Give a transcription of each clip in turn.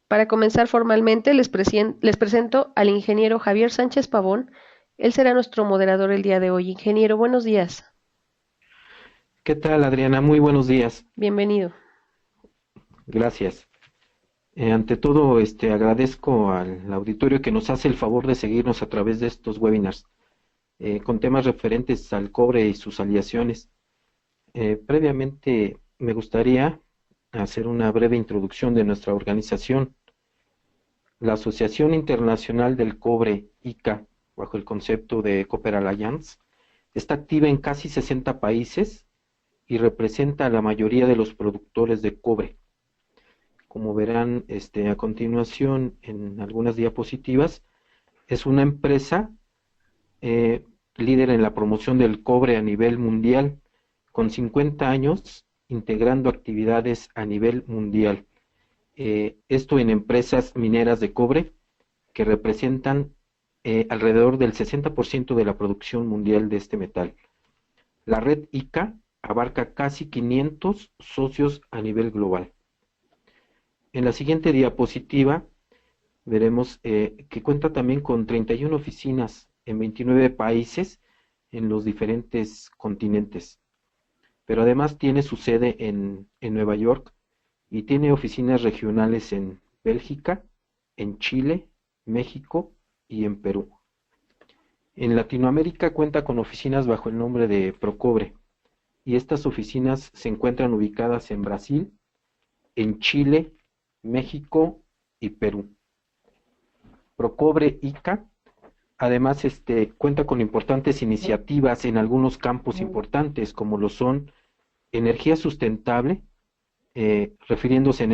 Para comenzar formalmente, les presento al ingeniero Javier Sánchez Pavón. Él será nuestro moderador el día de hoy. Ingeniero, buenos días. ¿Qué tal, Adriana? Muy buenos días. Bienvenido. Gracias. Ante todo, agradezco al auditorio que nos hace el favor de seguirnos a través de estos webinars con temas referentes al cobre y sus aleaciones. Previamente, me gustaría hacer una breve introducción de nuestra organización. La Asociación Internacional del Cobre, ICA, bajo el concepto de Copper Alliance, está activa en casi 60 países y representa a la mayoría de los productores de cobre. Como verán a continuación en algunas diapositivas, es una empresa líder en la promoción del cobre a nivel mundial, con 50 años integrando actividades a nivel mundial. Esto en empresas mineras de cobre que representan alrededor del 60% de la producción mundial de este metal. La red ICA abarca casi 500 socios a nivel global. En la siguiente diapositiva veremos que cuenta también con 31 oficinas en 29 países en los diferentes continentes, pero además tiene su sede en Nueva York y tiene oficinas regionales en Bélgica, en Chile, México y en Perú. En Latinoamérica cuenta con oficinas bajo el nombre de Procobre y estas oficinas se encuentran ubicadas en Brasil, en Chile, México y Perú. Procobre ICA además cuenta con importantes iniciativas en algunos campos importantes como lo son energía sustentable, refiriéndose a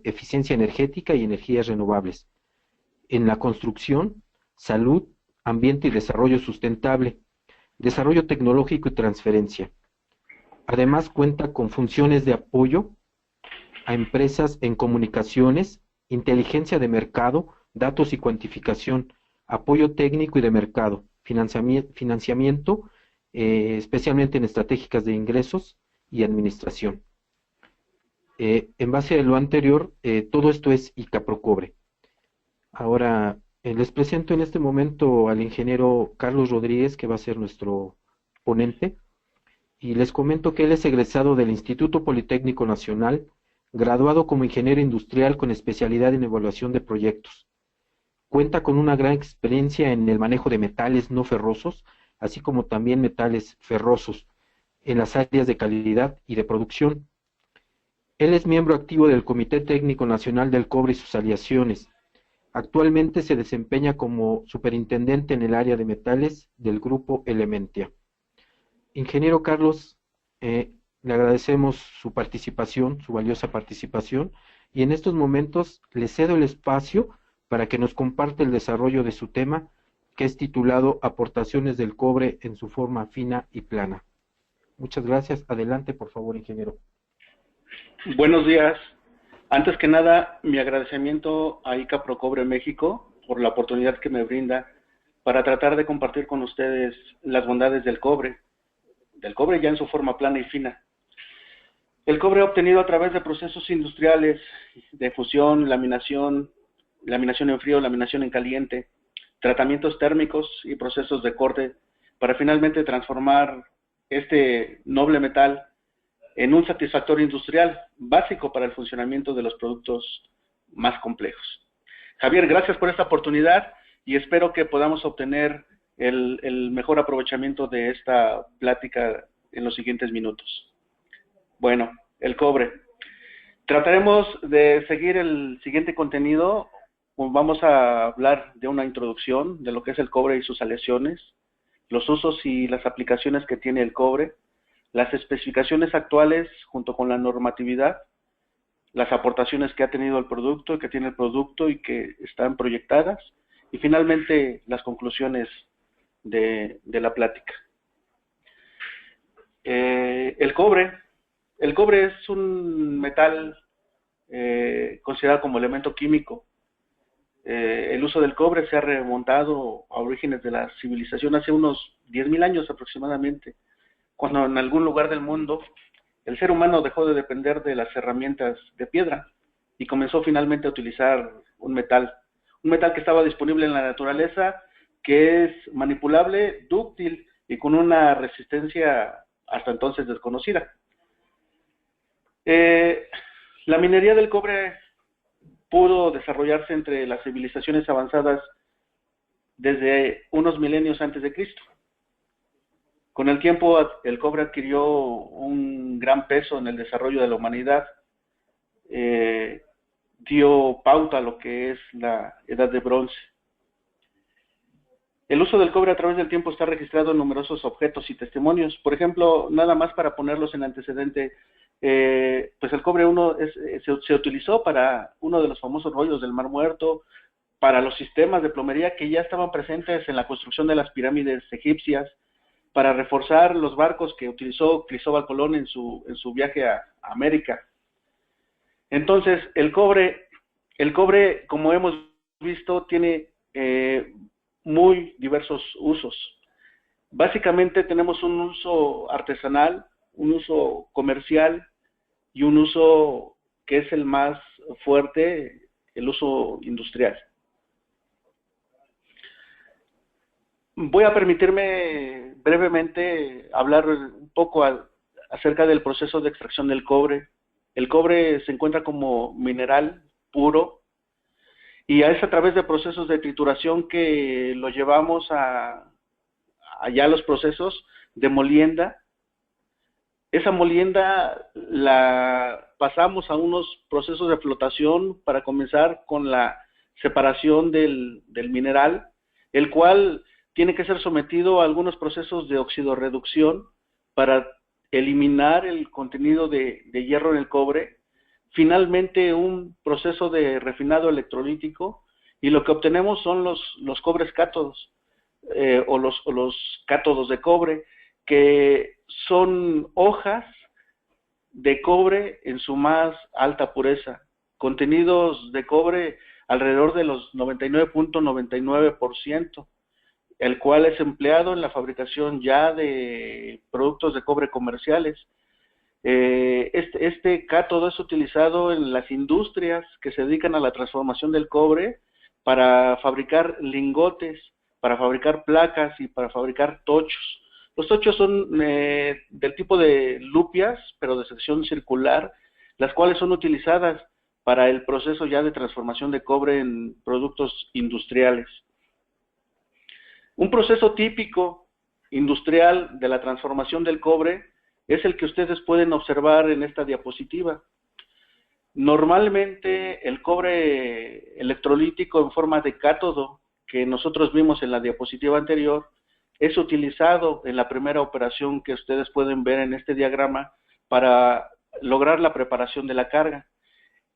eficiencia energética y energías renovables, en la construcción, salud, ambiente y desarrollo sustentable, desarrollo tecnológico y transferencia. Además cuenta con funciones de apoyo a empresas en comunicaciones, inteligencia de mercado, datos y cuantificación, apoyo técnico y de mercado, financiamiento, especialmente en estratégicas de ingresos y administración. En base a lo anterior, todo esto es ICA Procobre. Ahora, les presento en este momento al ingeniero Carlos Rodríguez, que va a ser nuestro ponente, y les comento que él es egresado del Instituto Politécnico Nacional, graduado como ingeniero industrial con especialidad en evaluación de proyectos. Cuenta con una gran experiencia en el manejo de metales no ferrosos, así como también metales ferrosos, en las áreas de calidad y de producción. Él es miembro activo del Comité Técnico Nacional del Cobre y sus aleaciones. Actualmente se desempeña como superintendente en el área de metales del Grupo Elementia. Ingeniero Carlos, le agradecemos su participación, su valiosa participación, y en estos momentos le cedo el espacio para que nos comparte el desarrollo de su tema, que es titulado Aportaciones del cobre en su forma fina y plana. Muchas gracias. Adelante, por favor, ingeniero. Buenos días. Antes que nada, mi agradecimiento a ICA Procobre México por la oportunidad que me brinda para tratar de compartir con ustedes las bondades del cobre ya en su forma plana y fina. El cobre obtenido a través de procesos industriales de fusión, laminación en frío, laminación en caliente, tratamientos térmicos y procesos de corte para finalmente transformar este noble metal en un satisfactor industrial básico para el funcionamiento de los productos más complejos. Javier, gracias por esta oportunidad y espero que podamos obtener el mejor aprovechamiento de esta plática en los siguientes minutos. Bueno, el cobre. Trataremos de seguir el siguiente contenido. Vamos a hablar de una introducción de lo que es el cobre y sus aleaciones, los usos y las aplicaciones que tiene el cobre, las especificaciones actuales junto con la normatividad, las aportaciones que ha tenido el producto y que tiene el producto y que están proyectadas, y finalmente las conclusiones de la plática. El cobre es un metal considerado como elemento químico. El uso del cobre se ha remontado a orígenes de la civilización hace unos 10.000 años aproximadamente, cuando en algún lugar del mundo el ser humano dejó de depender de las herramientas de piedra y comenzó finalmente a utilizar un metal que estaba disponible en la naturaleza, que es manipulable, dúctil y con una resistencia hasta entonces desconocida. La minería del cobre pudo desarrollarse entre las civilizaciones avanzadas desde unos milenios antes de Cristo. Con el tiempo, el cobre adquirió un gran peso en el desarrollo de la humanidad, dio pauta a lo que es la Edad de Bronce. El uso del cobre a través del tiempo está registrado en numerosos objetos y testimonios. Por ejemplo, nada más para ponerlos en antecedente, pues el cobre se utilizó para uno de los famosos rollos del Mar Muerto, para los sistemas de plomería que ya estaban presentes en la construcción de las pirámides egipcias, para reforzar los barcos que utilizó Cristóbal Colón en su viaje a América. Entonces, el cobre, como hemos visto, tiene muy diversos usos. Básicamente tenemos un uso artesanal, un uso comercial y un uso que es el más fuerte, el uso industrial. Voy a permitirme brevemente hablar un poco acerca del proceso de extracción del cobre. El cobre se encuentra como mineral puro y es a través de procesos de trituración que lo llevamos allá a los procesos de molienda. Esa molienda la pasamos a unos procesos de flotación para comenzar con la separación del mineral, el cual tiene que ser sometido a algunos procesos de oxidorreducción para eliminar el contenido de hierro en el cobre. Finalmente, un proceso de refinado electrolítico, y lo que obtenemos son los cobres cátodos, o los cátodos de cobre, que son hojas de cobre en su más alta pureza, contenidos de cobre alrededor de los 99.99%, el cual es empleado en la fabricación ya de productos de cobre comerciales. Este cátodo es utilizado en las industrias que se dedican a la transformación del cobre para fabricar lingotes, para fabricar placas y para fabricar tochos. Los tochos son del tipo de lupias, pero de sección circular, las cuales son utilizadas para el proceso ya de transformación de cobre en productos industriales. Un proceso típico industrial de la transformación del cobre es el que ustedes pueden observar en esta diapositiva. Normalmente el cobre electrolítico en forma de cátodo, que nosotros vimos en la diapositiva anterior, es utilizado en la primera operación que ustedes pueden ver en este diagrama para lograr la preparación de la carga.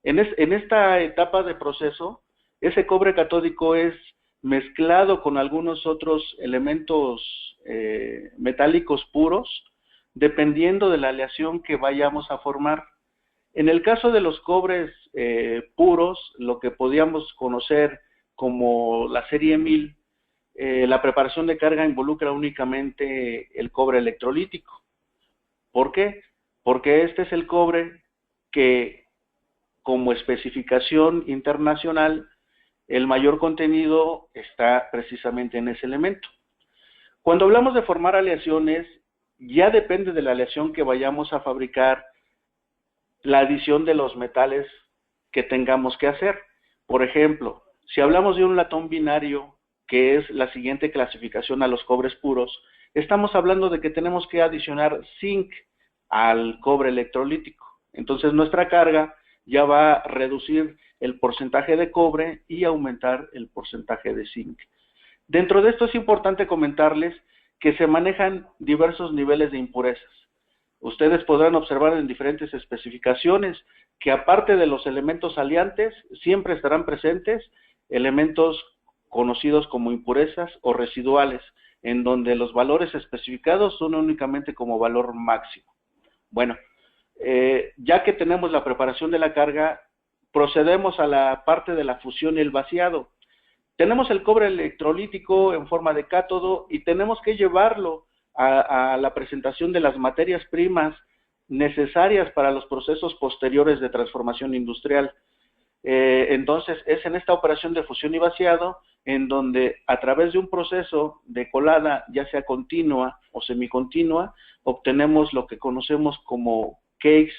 En esta etapa de proceso, ese cobre catódico es mezclado con algunos otros elementos metálicos puros, dependiendo de la aleación que vayamos a formar. En el caso de los cobres puros, lo que podíamos conocer como la serie 1000, la preparación de carga involucra únicamente el cobre electrolítico. ¿Por qué? Porque este es el cobre que, como especificación internacional, el mayor contenido está precisamente en ese elemento. Cuando hablamos de formar aleaciones, ya depende de la aleación que vayamos a fabricar, la adición de los metales que tengamos que hacer. Por ejemplo, si hablamos de un latón binario, que es la siguiente clasificación a los cobres puros, estamos hablando de que tenemos que adicionar zinc al cobre electrolítico. Entonces nuestra carga ya va a reducir el porcentaje de cobre y aumentar el porcentaje de zinc. Dentro de esto es importante comentarles que se manejan diversos niveles de impurezas. Ustedes podrán observar en diferentes especificaciones que aparte de los elementos aliantes, siempre estarán presentes elementos conocidos como impurezas o residuales, en donde los valores especificados son únicamente como valor máximo. Bueno, ya que tenemos la preparación de la carga, procedemos a la parte de la fusión y el vaciado. Tenemos el cobre electrolítico en forma de cátodo y tenemos que llevarlo a la presentación de las materias primas necesarias para los procesos posteriores de transformación industrial. Entonces, es en esta operación de fusión y vaciado en donde a través de un proceso de colada, ya sea continua o semicontinua, obtenemos lo que conocemos como cakes,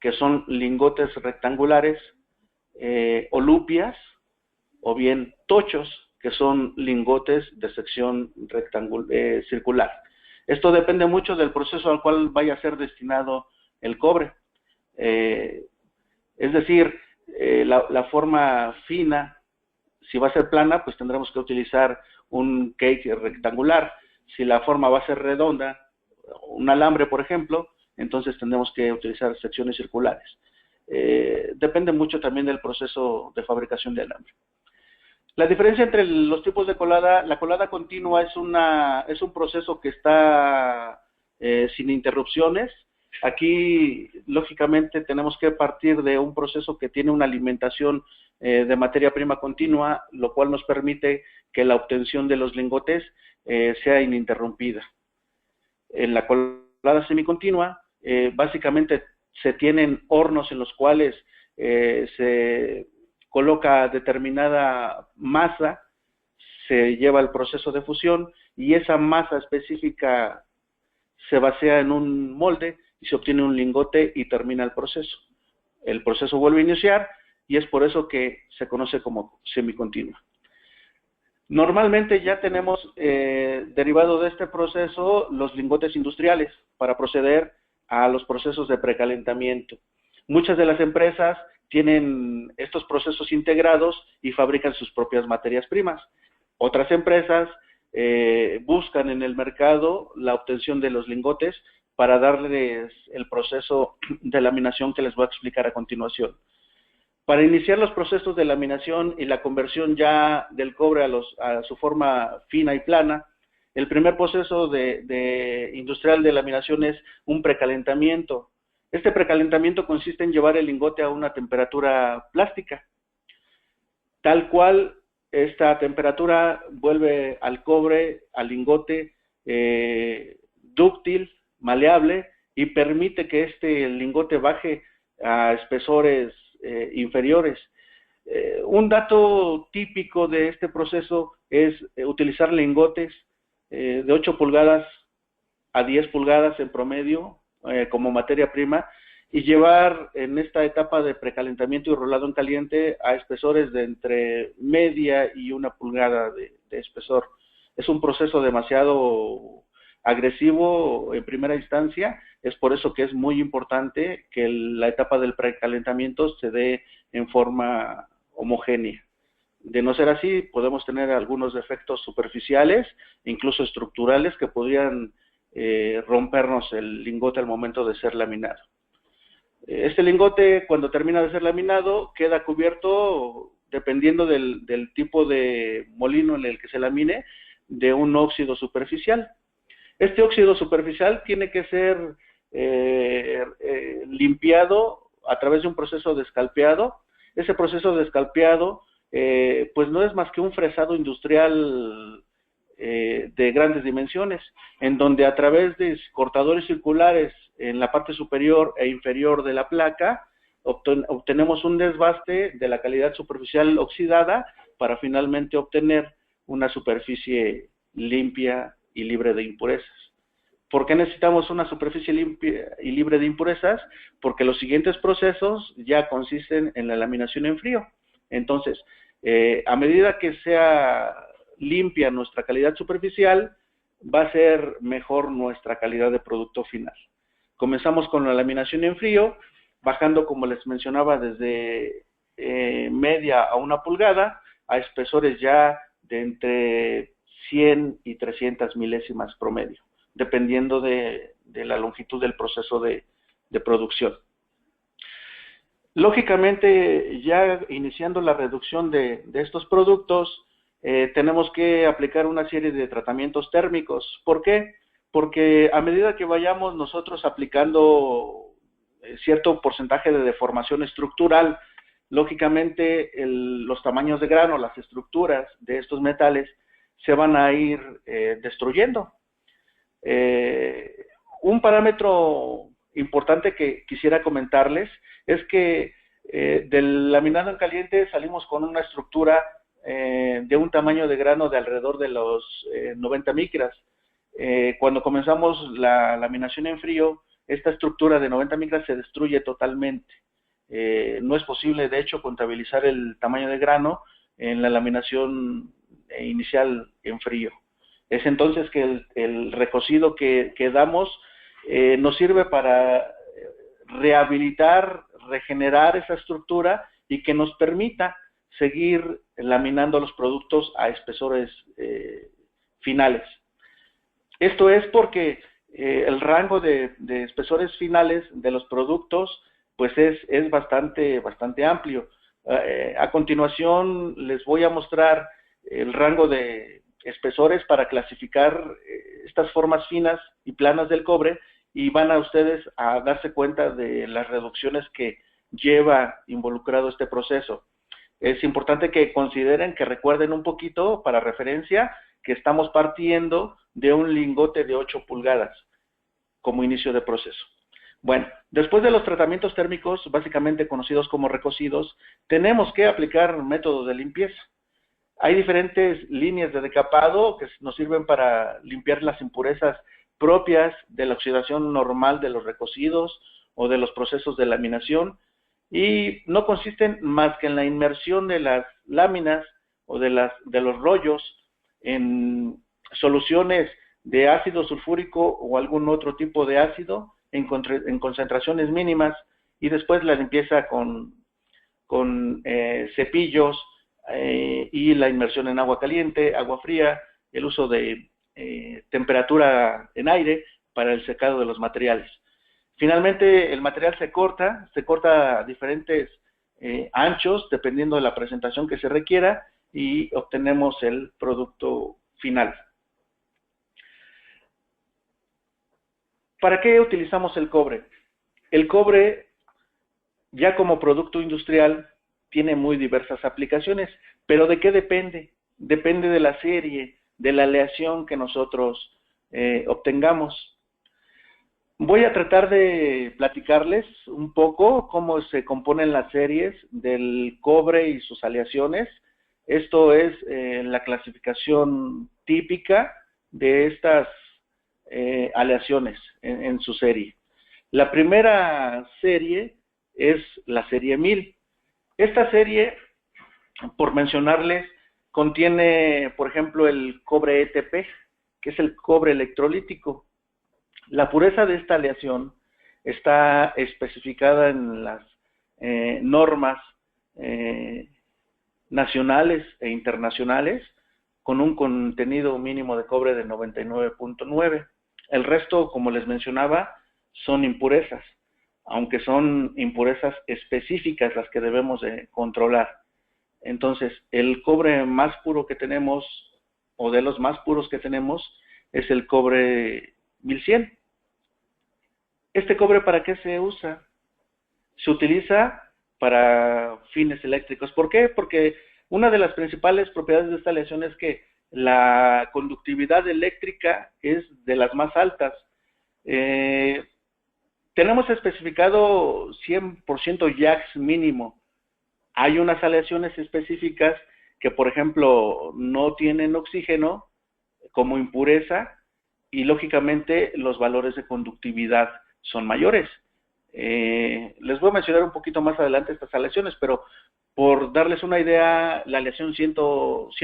que son lingotes rectangulares, o lupias, o bien tochos, que son lingotes de sección circular. Esto depende mucho del proceso al cual vaya a ser destinado el cobre. Es decir, la forma fina, si va a ser plana, pues tendremos que utilizar un cake rectangular. Si la forma va a ser redonda, un alambre, por ejemplo, entonces tendremos que utilizar secciones circulares. Depende mucho también del proceso de fabricación de alambre. La diferencia entre los tipos de colada, la colada continua es un proceso que está sin interrupciones. Aquí, lógicamente, tenemos que partir de un proceso que tiene una alimentación de materia prima continua, lo cual nos permite que la obtención de los lingotes sea ininterrumpida. En la colada semicontinua, básicamente se tienen hornos en los cuales se coloca determinada masa, se lleva el proceso de fusión y esa masa específica se vacía en un molde y se obtiene un lingote y termina el proceso. El proceso vuelve a iniciar y es por eso que se conoce como semicontinua. Normalmente ya tenemos derivado de este proceso los lingotes industriales para proceder a los procesos de precalentamiento. Muchas de las empresas tienen estos procesos integrados y fabrican sus propias materias primas. Otras empresas buscan en el mercado la obtención de los lingotes para darles el proceso de laminación que les voy a explicar a continuación. Para iniciar los procesos de laminación y la conversión ya del cobre a su forma fina y plana, el primer proceso industrial de laminación es un precalentamiento. Este precalentamiento consiste en llevar el lingote a una temperatura plástica, tal cual esta temperatura vuelve al cobre, al lingote, dúctil, maleable, y permite que este lingote baje a espesores inferiores. Un dato típico de este proceso es utilizar lingotes de 8 pulgadas a 10 pulgadas en promedio como materia prima y llevar en esta etapa de precalentamiento y rolado en caliente a espesores de entre media y 1 pulgada de espesor. Es un proceso demasiado agresivo en primera instancia, es por eso que es muy importante que la etapa del precalentamiento se dé en forma homogénea. De no ser así, podemos tener algunos defectos superficiales, incluso estructurales, que podrían rompernos el lingote al momento de ser laminado. Este lingote, cuando termina de ser laminado, queda cubierto, dependiendo del tipo de molino en el que se lamine, de un óxido superficial. Este óxido superficial tiene que ser limpiado a través de un proceso de escalpeado. Ese proceso de escalpeado pues no es más que un fresado industrial de grandes dimensiones, en donde a través de cortadores circulares en la parte superior e inferior de la placa obtenemos un desbaste de la calidad superficial oxidada para finalmente obtener una superficie limpia y libre de impurezas. ¿Por qué necesitamos una superficie limpia y libre de impurezas? Porque los siguientes procesos ya consisten en la laminación en frío. Entonces, a medida que sea limpia nuestra calidad superficial, va a ser mejor nuestra calidad de producto final. Comenzamos con la laminación en frío, bajando, como les mencionaba, desde media a 1 pulgada, a espesores ya de entre 100 y 300 milésimas promedio, dependiendo de la longitud del proceso de producción. Lógicamente, ya iniciando la reducción de estos productos, tenemos que aplicar una serie de tratamientos térmicos. ¿Por qué? Porque a medida que vayamos nosotros aplicando cierto porcentaje de deformación estructural, lógicamente los tamaños de grano, las estructuras de estos metales se van a ir destruyendo. Un parámetro importante que quisiera comentarles es que Del laminado en caliente salimos con una estructura de un tamaño de grano de alrededor de los 90 micras. Cuando comenzamos la laminación en frío, esta estructura de 90 micras se destruye totalmente. No es posible, de hecho, contabilizar el tamaño de grano en la laminación inicial en frío. Es entonces que el recocido que damos nos sirve para rehabilitar, regenerar esa estructura y que nos permita seguir laminando los productos a espesores finales. Esto es porque el rango de espesores finales de los productos pues es bastante amplio. A continuación les voy a mostrar el rango de espesores para clasificar estas formas finas y planas del cobre, y van a ustedes a darse cuenta de las reducciones que lleva involucrado este proceso. Es importante que consideren, que recuerden un poquito para referencia, que estamos partiendo de un lingote de 8 pulgadas como inicio de proceso. Bueno, después de los tratamientos térmicos, básicamente conocidos como recocidos, tenemos que aplicar métodos de limpieza. Hay diferentes líneas de decapado que nos sirven para limpiar las impurezas propias de la oxidación normal de los recocidos o de los procesos de laminación, y no consisten más que en la inmersión de las láminas o de los rollos en soluciones de ácido sulfúrico o algún otro tipo de ácido en concentraciones mínimas, y después la limpieza con cepillos y la inmersión en agua caliente, agua fría, el uso de temperatura en aire para el secado de los materiales. Finalmente, el material se corta a diferentes anchos, dependiendo de la presentación que se requiera, y obtenemos el producto final. ¿Para qué utilizamos el cobre? El cobre, ya como producto industrial, tiene muy diversas aplicaciones, pero ¿de qué depende? Depende de la serie, de la aleación que nosotros obtengamos. Voy a tratar de platicarles un poco cómo se componen las series del cobre y sus aleaciones. Esto es la clasificación típica de estas aleaciones en su serie. La primera serie es la serie 1000. Esta serie, por mencionarles, contiene, por ejemplo, el cobre ETP, que es el cobre electrolítico. La pureza de esta aleación está especificada en las normas nacionales e internacionales, con un contenido mínimo de cobre de 99.9. El resto, como les mencionaba, son impurezas, aunque son impurezas específicas las que debemos de controlar. Entonces, el cobre más puro que tenemos, o de los más puros que tenemos, es el cobre 1100. ¿Este cobre para qué se usa? Se utiliza para fines eléctricos. ¿Por qué? Porque una de las principales propiedades de esta aleación es que la conductividad eléctrica es de las más altas. Tenemos especificado 100% JAX mínimo. Hay unas aleaciones específicas que, por ejemplo, no tienen oxígeno como impureza, y lógicamente los valores de conductividad son mayores. Les voy a mencionar un poquito más adelante estas aleaciones, pero por darles una idea, la aleación 102,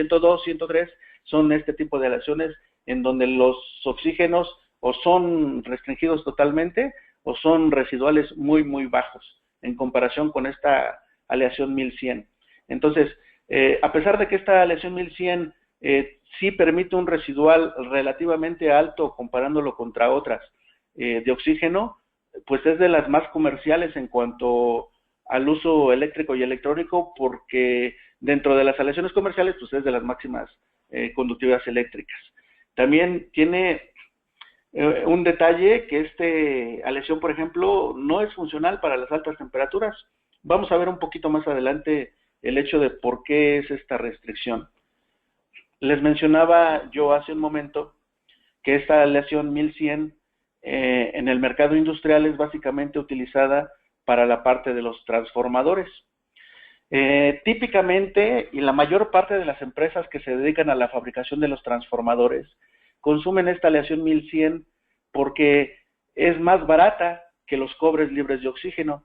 103 son este tipo de aleaciones en donde los oxígenos o son restringidos totalmente o son residuales muy bajos en comparación con esta aleación 1100. Entonces, a pesar de que esta aleación 1100 sí permite un residual relativamente alto comparándolo contra otras de oxígeno, pues es de las más comerciales en cuanto al uso eléctrico y electrónico, porque dentro de las aleaciones comerciales pues es de las máximas conductividades eléctricas. También tiene un detalle, que esta aleación, por ejemplo, no es funcional para las altas temperaturas. Vamos a ver un poquito más adelante el hecho de por qué es esta restricción. Les mencionaba yo hace un momento que esta aleación 1100 en el mercado industrial es básicamente utilizada para la parte de los transformadores. Típicamente, y la mayor parte de las empresas que se dedican a la fabricación de los transformadores consumen esta aleación 1100 porque es más barata que los cobres libres de oxígeno.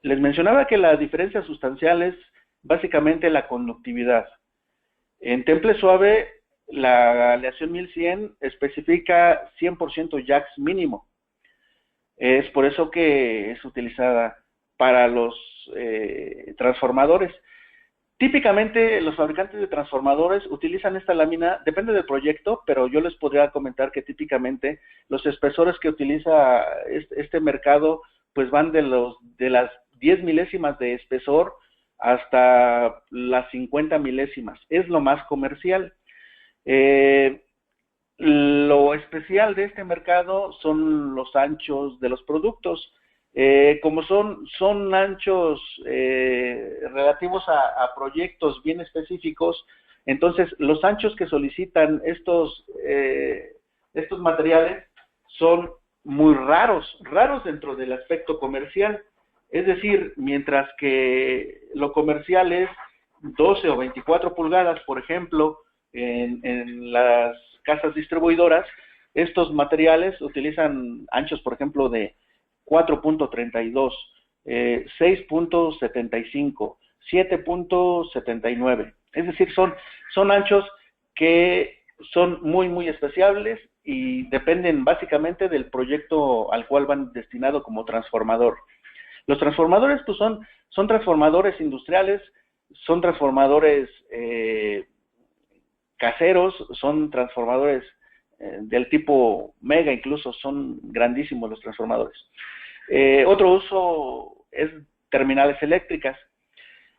Les mencionaba que la diferencia sustancial es básicamente la conductividad. En temple suave, la aleación 1100 especifica 100% JAX mínimo. Es por eso que es utilizada para los transformadores. Típicamente los fabricantes de transformadores utilizan esta lámina, depende del proyecto, pero yo les podría comentar que típicamente los espesores que utiliza este mercado pues van de las 10 milésimas de espesor hasta las 50 milésimas. Es lo más comercial. Lo especial de este mercado son los anchos de los productos. Como son anchos relativos a proyectos bien específicos, entonces los anchos que solicitan estos materiales son muy raros dentro del aspecto comercial. Es decir, mientras que lo comercial es 12 o 24 pulgadas, por ejemplo, en las casas distribuidoras, estos materiales utilizan anchos, por ejemplo, de 4.32, 6.75, 7.79. Es decir, son anchos que son muy especiales y dependen básicamente del proyecto al cual van destinado como transformador. Los transformadores pues son transformadores industriales, son transformadores caseros, son transformadores del tipo mega, incluso son grandísimos los transformadores. Otro uso es terminales eléctricas.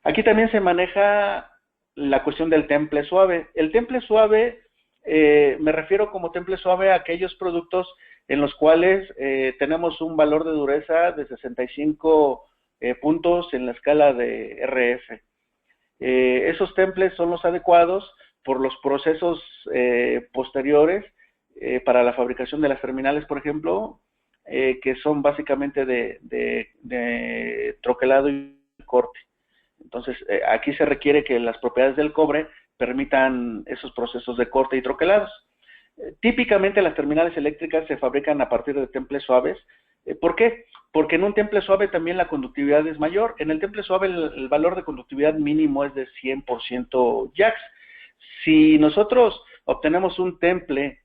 Aquí también se maneja la cuestión del temple suave. El temple suave, me refiero como temple suave a aquellos productos en los cuales tenemos un valor de dureza de 65 puntos en la escala de RF. Esos temples son los adecuados por los procesos posteriores para la fabricación de las terminales, por ejemplo, que son básicamente de troquelado y corte. Entonces, aquí se requiere que las propiedades del cobre permitan esos procesos de corte y troquelados. Típicamente las terminales eléctricas se fabrican a partir de temples suaves. ¿Por qué? Porque en un temple suave también la conductividad es mayor. En el temple suave el valor de conductividad mínimo es de 100% JAX. Si nosotros obtenemos un temple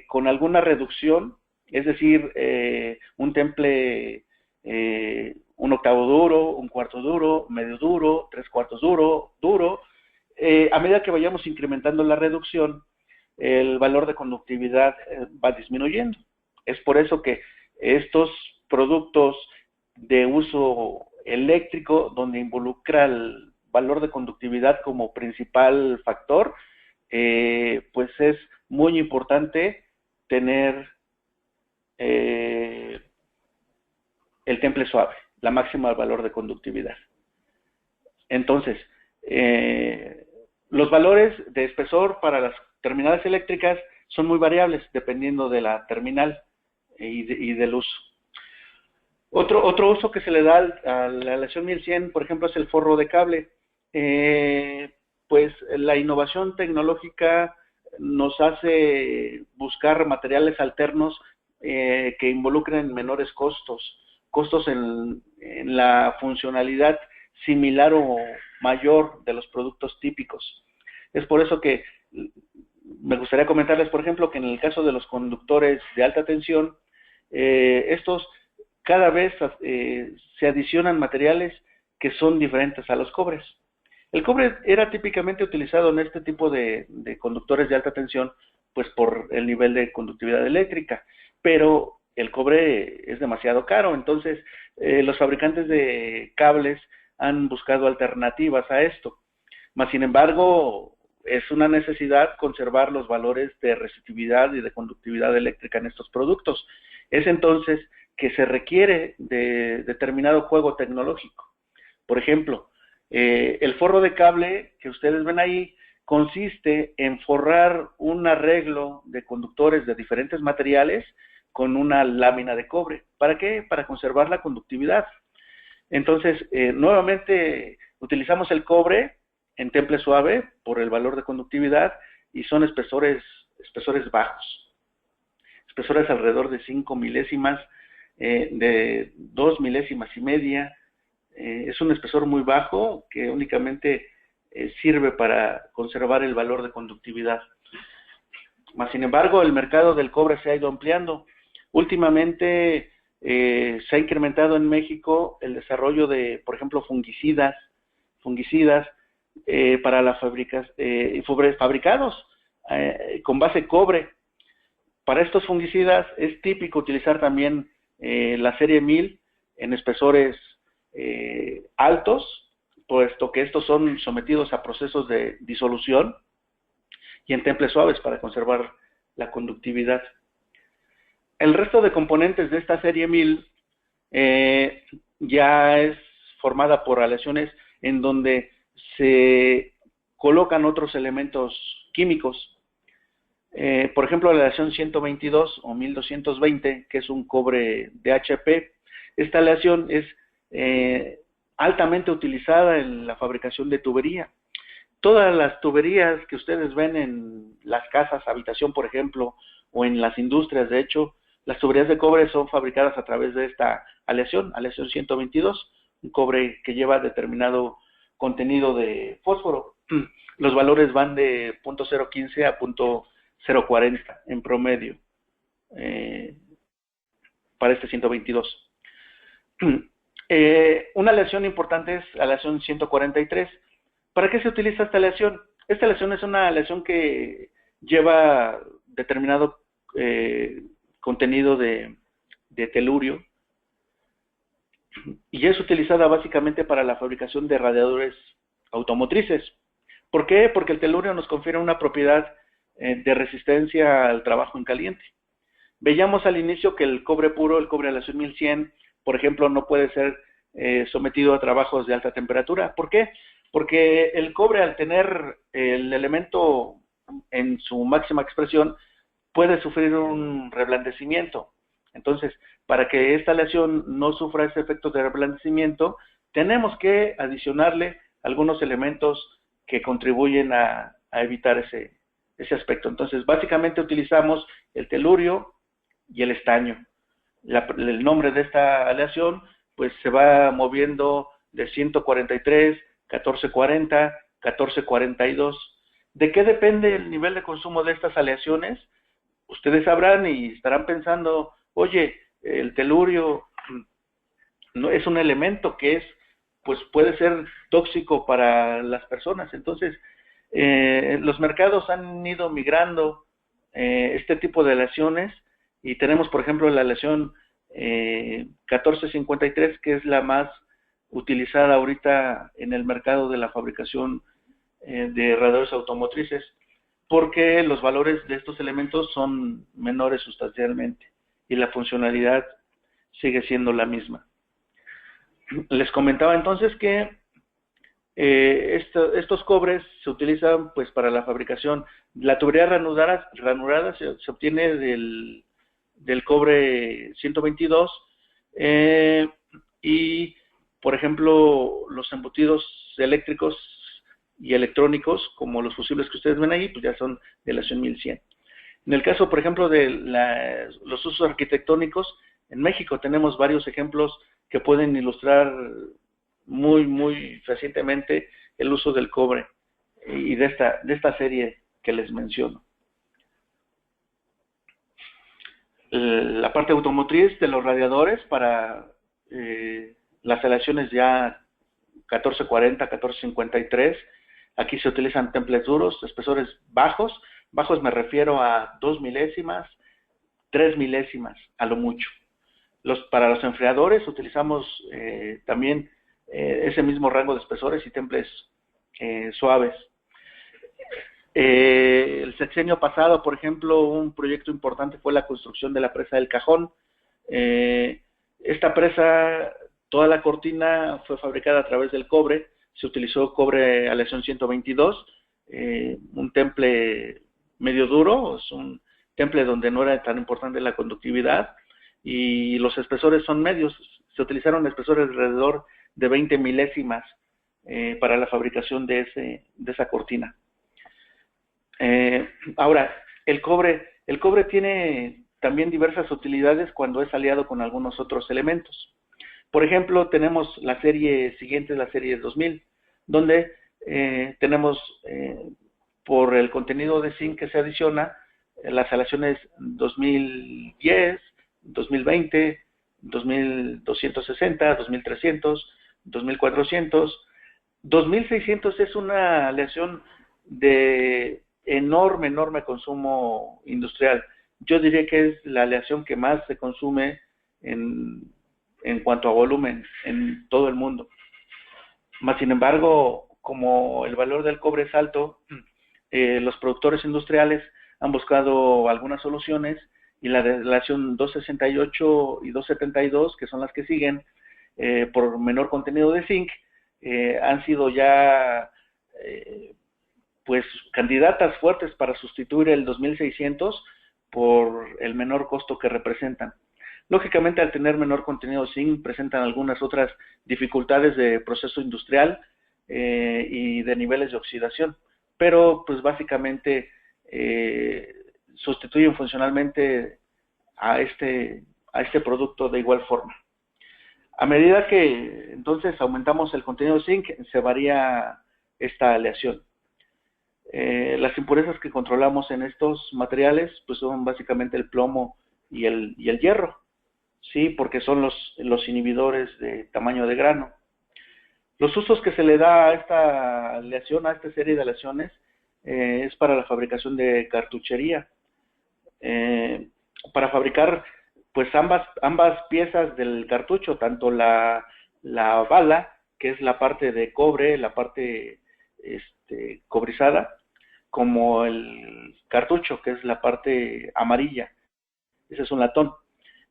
con alguna reducción, es decir, un temple, un octavo duro, un cuarto duro, medio duro, tres cuartos duro, a medida que vayamos incrementando la reducción, el valor de conductividad va disminuyendo. Es por eso que estos productos de uso eléctrico, donde involucra el valor de conductividad como principal factor, pues es muy importante tener el temple suave, la máxima valor de conductividad. Entonces, los valores de espesor para las terminales eléctricas son muy variables dependiendo de la terminal y del uso. Otro uso que se le da a la aleación 1100, por ejemplo, es el forro de cable. Pues la innovación tecnológica nos hace buscar materiales alternos que involucren menores costos en la funcionalidad similar o mayor de los productos típicos. Es por eso que me gustaría comentarles, por ejemplo, que en el caso de los conductores de alta tensión, estos cada vez se adicionan materiales que son diferentes a los cobres. El cobre era típicamente utilizado en este tipo de conductores de alta tensión, pues por el nivel de conductividad eléctrica, pero el cobre es demasiado caro, entonces los fabricantes de cables han buscado alternativas a esto. Mas, sin embargo, es una necesidad conservar los valores de resistividad y de conductividad eléctrica en estos productos. Es entonces que se requiere de determinado juego tecnológico. Por ejemplo, el forro de cable que ustedes ven ahí consiste en forrar un arreglo de conductores de diferentes materiales con una lámina de cobre. ¿Para qué? Para conservar la conductividad. Entonces, nuevamente utilizamos el cobre en temple suave por el valor de conductividad y son espesores bajos, espesores alrededor de 5 milésimas, de 2 milésimas y media. Es un espesor muy bajo que únicamente sirve para conservar el valor de conductividad. Mas, sin embargo, el mercado del cobre se ha ido ampliando. Últimamente se ha incrementado en México el desarrollo de, por ejemplo, fungicidas para la fabricados con base cobre. Para estos fungicidas es típico utilizar también la serie 1000 en espesores altos, puesto que estos son sometidos a procesos de disolución, y en temples suaves para conservar la conductividad. El resto de componentes de esta serie 1000 ya es formada por aleaciones en donde se colocan otros elementos químicos. Por ejemplo, la aleación 122 o 1220, que es un cobre DHP. Esta aleación es altamente utilizada en la fabricación de tubería. Todas las tuberías que ustedes ven en las casas, habitación, por ejemplo, o en las industrias, de hecho, las tuberías de cobre son fabricadas a través de esta aleación 122, un cobre que lleva determinado contenido de fósforo. Los valores van de 0.015 a 0.040 en promedio para este 122. Una aleación importante es la aleación 143. ¿Para qué se utiliza esta aleación? Esta aleación es una aleación que lleva determinado contenido de telurio y es utilizada básicamente para la fabricación de radiadores automotrices. ¿Por qué? Porque el telurio nos confiere una propiedad de resistencia al trabajo en caliente. Veíamos al inicio que el cobre puro, el cobre aleación 1100, por ejemplo, no puede ser sometido a trabajos de alta temperatura. ¿Por qué? Porque el cobre, al tener el elemento en su máxima expresión, puede sufrir un reblandecimiento. Entonces, para que esta aleación no sufra ese efecto de reblandecimiento, tenemos que adicionarle algunos elementos que contribuyen a evitar ese aspecto. Entonces, básicamente utilizamos el telurio y el estaño. El nombre de esta aleación pues se va moviendo de 143, 1440, 1442. ¿De qué depende el nivel de consumo de estas aleaciones? Ustedes sabrán y estarán pensando, oye, el telurio no es un elemento que pues puede ser tóxico para las personas. Entonces, los mercados han ido migrando este tipo de aleaciones y tenemos, por ejemplo, la aleación 1453, que es la más utilizada ahorita en el mercado de la fabricación de radiadores automotrices, porque los valores de estos elementos son menores sustancialmente y la funcionalidad sigue siendo la misma. Les comentaba entonces que estos cobres se utilizan pues para la fabricación. La tubería ranurada se obtiene del cobre 122 y, por ejemplo, los embutidos eléctricos y electrónicos, como los fusibles que ustedes ven ahí, pues ya son de la aleación 1100. En el caso, por ejemplo, de los usos arquitectónicos, en México tenemos varios ejemplos que pueden ilustrar muy fehacientemente el uso del cobre y de esta serie que les menciono. La parte automotriz de los radiadores para las aleaciones ya 1440, 1453. Aquí se utilizan temples duros, espesores bajos. Bajos me refiero a 2 milésimas, 3 milésimas, a lo mucho. Para los enfriadores utilizamos también ese mismo rango de espesores y temples suaves. El sexenio pasado, por ejemplo, un proyecto importante fue la construcción de la presa del Cajón. Esta presa, toda la cortina fue fabricada a través del cobre. Se utilizó cobre aleación 122, un temple medio duro, es un temple donde no era tan importante la conductividad, y los espesores son medios. Se utilizaron espesores alrededor de 20 milésimas para la fabricación de esa cortina. Ahora, el cobre tiene también diversas utilidades cuando es aliado con algunos otros elementos. Por ejemplo, tenemos la serie siguiente, la serie 2000, donde tenemos por el contenido de zinc que se adiciona, las aleaciones 2010, 2020, 2260, 2300, 2400, 2600 es una aleación de enorme consumo industrial. Yo diría que es la aleación que más se consume en cuanto a volumen en todo el mundo. Más sin embargo, como el valor del cobre es alto, los productores industriales han buscado algunas soluciones y la aleación 268 y 272, que son las que siguen, por menor contenido de zinc, han sido ya pues candidatas fuertes para sustituir el 2600 por el menor costo que representan. Lógicamente, al tener menor contenido de zinc, presentan algunas otras dificultades de proceso industrial y de niveles de oxidación, pero pues básicamente sustituyen funcionalmente a este producto de igual forma. A medida que entonces aumentamos el contenido de zinc, se varía esta aleación. Las impurezas que controlamos en estos materiales pues son básicamente el plomo y el hierro, sí, porque son los inhibidores de tamaño de grano. Los usos que se le da a esta aleación, a esta serie de aleaciones, es para la fabricación de cartuchería. Para fabricar pues ambas piezas del cartucho, tanto la bala, que es la parte de cobre, la parte cobrizada, como el cartucho, que es la parte amarilla. Ese es un latón.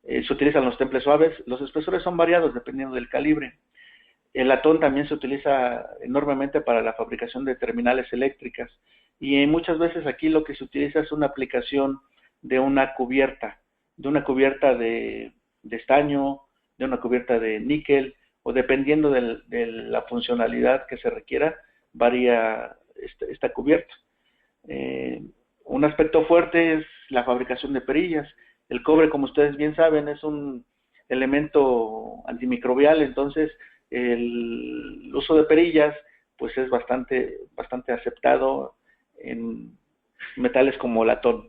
Se utilizan los temples suaves. Los espesores son variados dependiendo del calibre. El latón también se utiliza enormemente para la fabricación de terminales eléctricas, y muchas veces aquí lo que se utiliza es una aplicación de una cubierta de estaño, de una cubierta de níquel, o dependiendo de la funcionalidad que se requiera, varía esta cubierta. Un aspecto fuerte es la fabricación de perillas. El cobre, como ustedes bien saben, es un elemento antimicrobial, entonces el uso de perillas pues es bastante aceptado en metales como latón.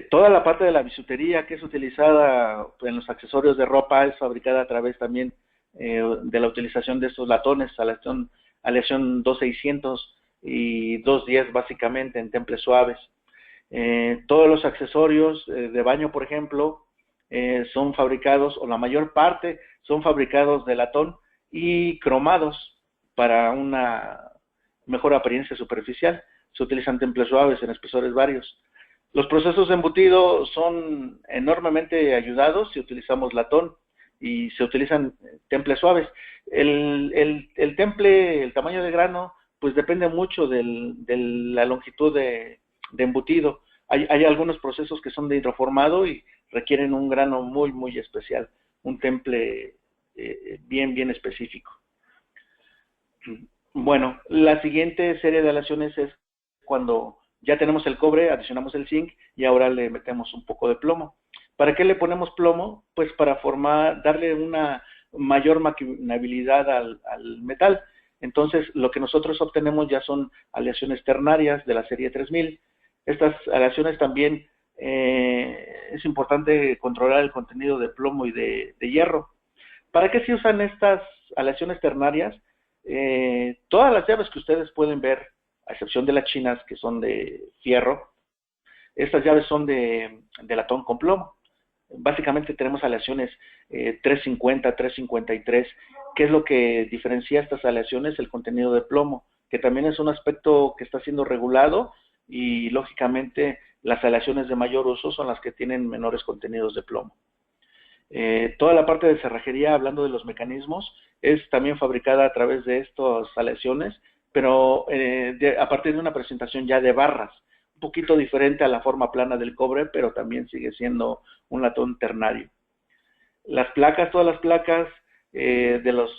Toda la parte de la bisutería que es utilizada en los accesorios de ropa es fabricada a través también de la utilización de estos latones, aleación 2600 y 210 básicamente en temples suaves. Todos los accesorios de baño, por ejemplo, son fabricados, o la mayor parte son fabricados de latón y cromados para una mejor apariencia superficial. Se utilizan temples suaves en espesores varios. Los procesos de embutido son enormemente ayudados si utilizamos latón y se utilizan temples suaves. El temple, el tamaño de grano, pues depende mucho de la longitud de embutido. Hay algunos procesos que son de hidroformado y requieren un grano muy especial, un temple bien específico. Bueno, la siguiente serie de aleaciones es cuando ya tenemos el cobre, adicionamos el zinc y ahora le metemos un poco de plomo. ¿Para qué le ponemos plomo? Pues para darle una mayor maquinabilidad al metal. Entonces, lo que nosotros obtenemos ya son aleaciones ternarias de la serie 3000. Estas aleaciones también es importante controlar el contenido de plomo y de hierro. ¿Para qué se usan estas aleaciones ternarias? Todas las llaves que ustedes pueden ver, a excepción de las chinas, que son de fierro, estas llaves son de latón con plomo. Básicamente tenemos aleaciones 350, 353. ¿Qué es lo que diferencia estas aleaciones? El contenido de plomo, que también es un aspecto que está siendo regulado, y lógicamente las aleaciones de mayor uso son las que tienen menores contenidos de plomo. Toda la parte de cerrajería, hablando de los mecanismos, es también fabricada a través de estas aleaciones, pero a partir de una presentación ya de barras, un poquito diferente a la forma plana del cobre, pero también sigue siendo un latón ternario. Las placas, todas las placas de los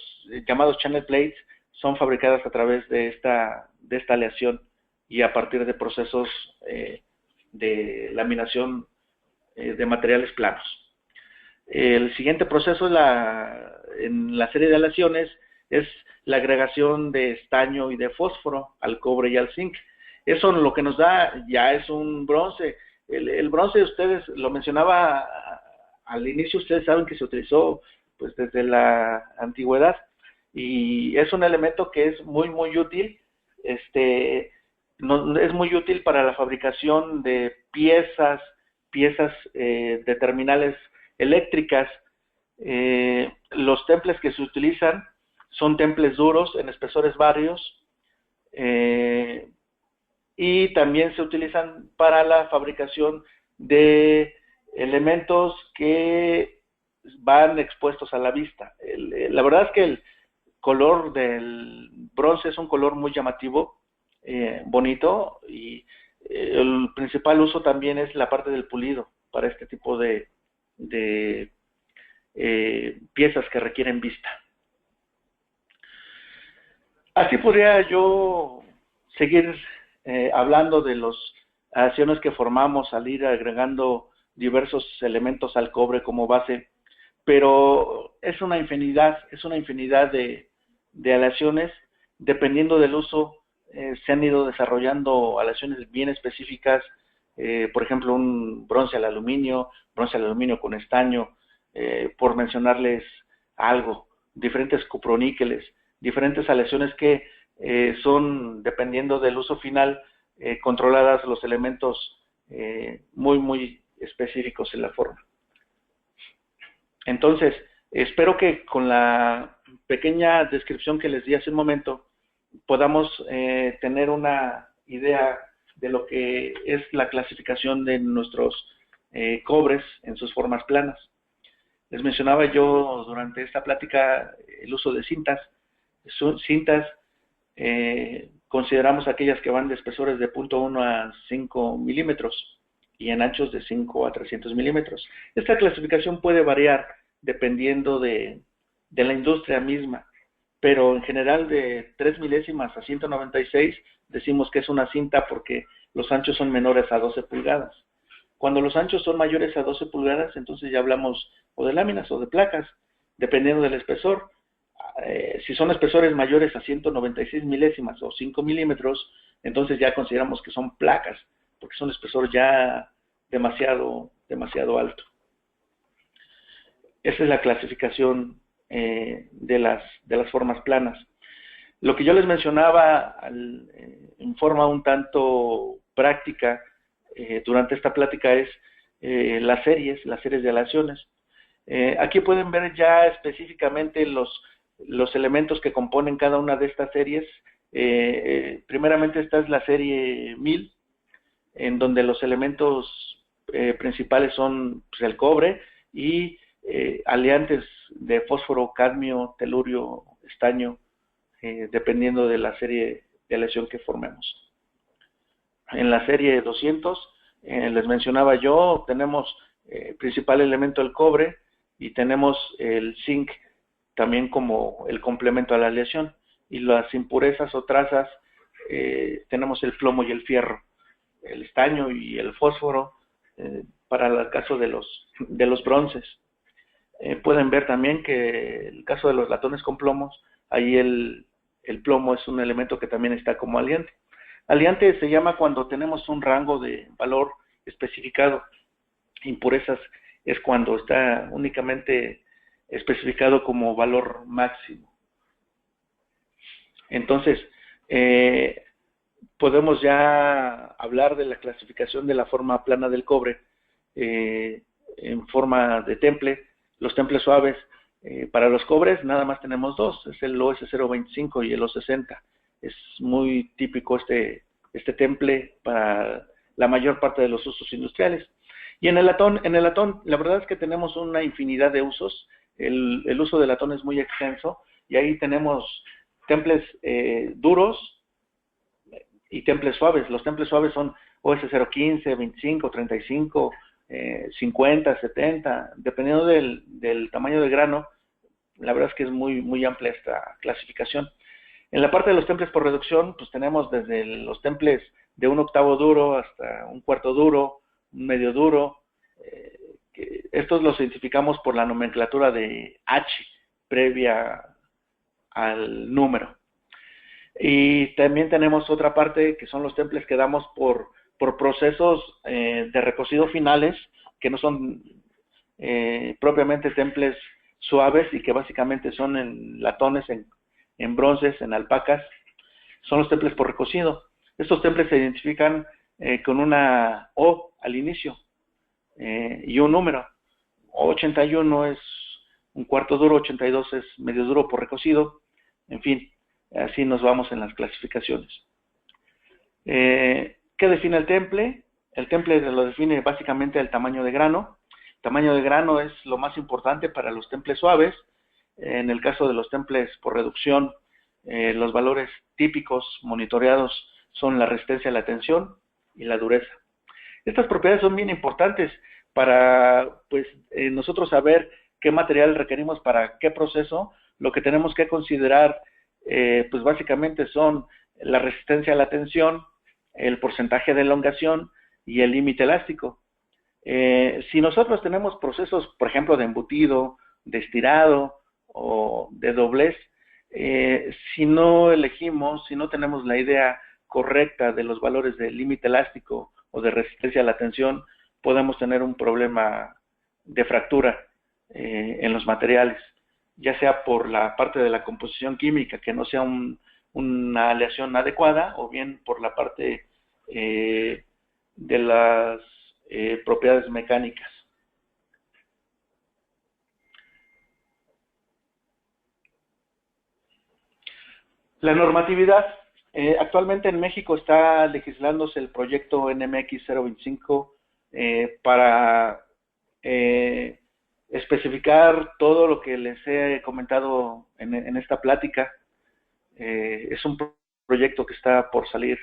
llamados channel plates son fabricadas a través de esta aleación y a partir de procesos de laminación de materiales planos. El siguiente proceso en la serie de aleaciones es la agregación de estaño y de fósforo al cobre y al zinc. Eso lo que nos da ya es un bronce. El bronce, ustedes lo mencionaba al inicio, ustedes saben que se utilizó pues desde la antigüedad y es un elemento que es muy útil. Es muy útil para la fabricación de piezas de terminales eléctricas. Los temples que se utilizan son temples duros en espesores varios y también se utilizan para la fabricación de elementos que van expuestos a la vista. La verdad es que el color del bronce es un color muy llamativo, bonito, y el principal uso también es la parte del pulido para este tipo de piezas que requieren vista. Así podría yo seguir hablando de las aleaciones que formamos al ir agregando diversos elementos al cobre como base, pero es una infinidad de aleaciones. Dependiendo del uso, se han ido desarrollando aleaciones bien específicas, por ejemplo, un bronce al aluminio con estaño, por mencionarles algo, diferentes cuproníqueles, diferentes aleaciones que son, dependiendo del uso final, controladas los elementos muy específicos en la forma. Entonces, espero que con la pequeña descripción que les di hace un momento, podamos tener una idea de lo que es la clasificación de nuestros cobres en sus formas planas. Les mencionaba yo durante esta plática el uso de cintas. Son cintas, consideramos aquellas que van de espesores de 0.1 a 5 milímetros y en anchos de 5 a 300 milímetros. Esta clasificación puede variar dependiendo de la industria misma, pero en general de 3 milésimas a 196 decimos que es una cinta porque los anchos son menores a 12 pulgadas. Cuando los anchos son mayores a 12 pulgadas, entonces ya hablamos o de láminas o de placas, dependiendo del espesor. Si son espesores mayores a 196 milésimas o 5 milímetros, entonces ya consideramos que son placas, porque son espesor ya demasiado alto. Esa es la clasificación de las formas planas. Lo que yo les mencionaba en forma un tanto práctica durante esta plática es las series de aleaciones. Aquí pueden ver ya específicamente los elementos que componen cada una de estas series. Primeramente esta es la serie 1000, en donde los elementos principales son pues, el cobre y aleantes de fósforo, cadmio, telurio, estaño, dependiendo de la serie de aleación que formemos. En la serie 200, les mencionaba yo, tenemos principal elemento el cobre y tenemos el zinc también como el complemento a la aleación, y las impurezas o trazas tenemos el plomo y el fierro, el estaño y el fósforo para el caso de los bronces. Pueden ver también que el caso de los latones con plomos, ahí el plomo es un elemento que también está como aliante. Aliante se llama cuando tenemos un rango de valor especificado. Impurezas es cuando está únicamente especificado como valor máximo. Entonces, podemos ya hablar de la clasificación de la forma plana del cobre en forma de temple. Los temples suaves para los cobres nada más tenemos dos, es el OS025 y el O60. Es muy típico este temple para la mayor parte de los usos industriales. Y en el latón, la verdad es que tenemos una infinidad de usos. El uso del latón es muy extenso y ahí tenemos temples duros y temples suaves. Los temples suaves son OS015, 25, 35, 50, 70, dependiendo del tamaño del grano. La verdad es que es muy amplia esta clasificación. En la parte de los temples por reducción, pues tenemos desde los temples de un octavo duro hasta un cuarto duro, un medio duro. Estos los identificamos por la nomenclatura de H previa al número. Y también tenemos otra parte que son los temples que damos por procesos de recocido finales, que no son propiamente temples suaves y que básicamente son en latones, en bronces, en alpacas. Son los temples por recocido. Estos temples se identifican con una O al inicio y un número. 81 es un cuarto duro, 82 es medio duro por recocido. En fin, así nos vamos en las clasificaciones. ¿Qué define el temple? El temple lo define básicamente el tamaño de grano. El tamaño de grano es lo más importante para los temples suaves. En el caso de los temples por reducción, los valores típicos monitoreados son la resistencia a la tensión y la dureza. Estas propiedades son bien importantes para nosotros saber qué material requerimos para qué proceso. Lo que tenemos que considerar pues básicamente son la resistencia a la tensión, el porcentaje de elongación y el límite elástico. Si nosotros tenemos procesos, por ejemplo, de embutido, de estirado o de doblez, si no elegimos, si no tenemos la idea correcta de los valores de límite elástico o de resistencia a la tensión, podemos tener un problema de fractura en los materiales, ya sea por la parte de la composición química, que no sea una aleación adecuada, o bien por la parte de las propiedades mecánicas. La normatividad. Actualmente en México está legislándose el proyecto NMX 025 para especificar todo lo que les he comentado en esta plática. Es un proyecto que está por salir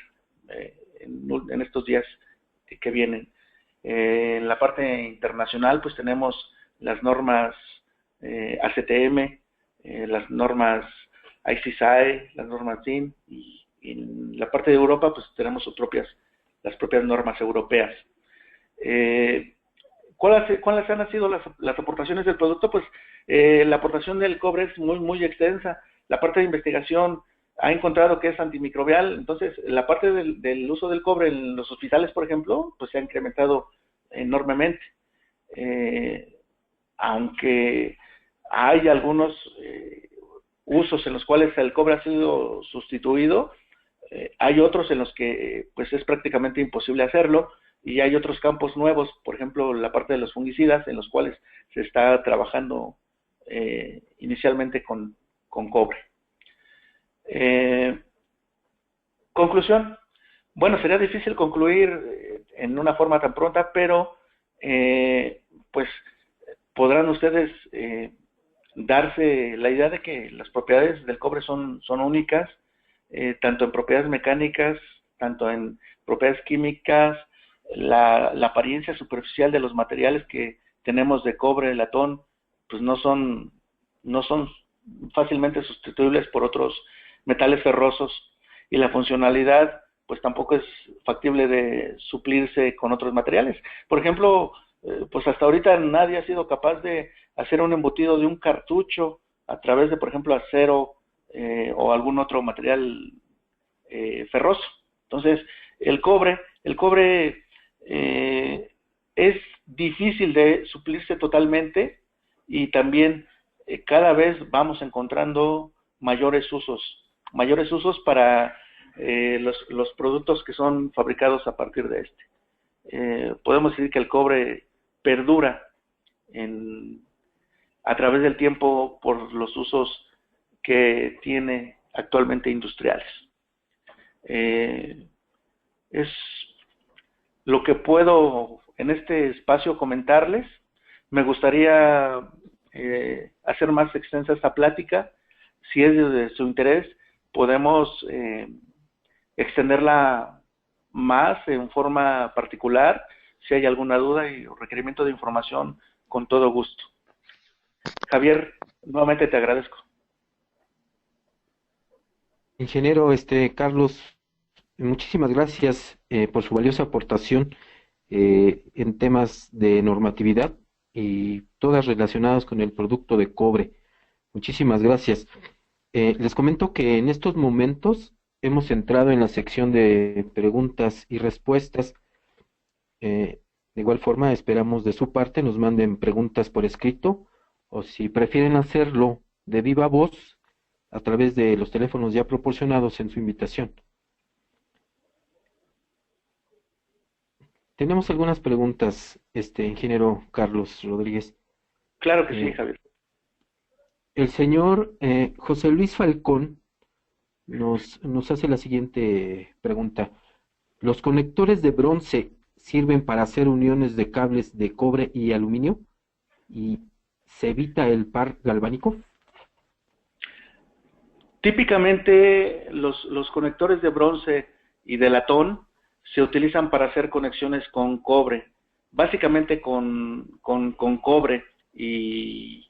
en estos días que vienen. En la parte internacional, pues tenemos las normas ACTM, las normas ICSAE, las normas DIN, y en la parte de Europa, pues tenemos las propias normas europeas. ¿Cuáles han sido las aportaciones del producto? Pues la aportación del cobre es muy extensa. La parte de investigación ha encontrado que es antimicrobial, entonces la parte del uso del cobre en los hospitales, por ejemplo, pues se ha incrementado enormemente. Aunque hay algunos usos en los cuales el cobre ha sido sustituido, hay otros en los que pues es prácticamente imposible hacerlo, y hay otros campos nuevos, por ejemplo la parte de los fungicidas, en los cuales se está trabajando inicialmente con cobre. Conclusión. Bueno, sería difícil concluir en una forma tan pronta, pero pues podrán ustedes darse la idea de que las propiedades del cobre son únicas, tanto en propiedades mecánicas, tanto en propiedades químicas. La apariencia superficial de los materiales que tenemos de cobre, latón, pues no son fácilmente sustituibles por otros metales ferrosos, y la funcionalidad pues tampoco es factible de suplirse con otros materiales. Por ejemplo, pues hasta ahorita nadie ha sido capaz de hacer un embutido de un cartucho a través de, por ejemplo, acero o algún otro material ferroso. Entonces, el cobre es difícil de suplirse totalmente, y también cada vez vamos encontrando mayores usos para los productos que son fabricados a partir de este. Podemos decir que el cobre perdura a través del tiempo por los usos que tiene actualmente industriales. Es lo que puedo en este espacio comentarles. Me gustaría hacer más extensa esta plática. Si es de su interés, podemos extenderla más en forma particular. si hay alguna duda y requerimiento de información, con todo gusto. Javier, nuevamente te agradezco. Ingeniero Carlos, muchísimas gracias por su valiosa aportación en temas de normatividad y todas relacionadas con el producto de cobre. Muchísimas gracias. Les comento que en estos momentos hemos entrado en la sección de preguntas y respuestas. De igual forma, esperamos de su parte nos manden preguntas por escrito o si prefieren hacerlo de viva voz a través de los teléfonos ya proporcionados en su invitación. Tenemos algunas preguntas, ingeniero Carlos Rodríguez. Claro que sí, Javier. El señor José Luis Falcón nos hace la siguiente pregunta. ¿Los conectores de bronce sirven para hacer uniones de cables de cobre y aluminio? ¿Y se evita el par galvánico? Típicamente los conectores de bronce y de latón se utilizan para hacer conexiones con cobre, básicamente con cobre, y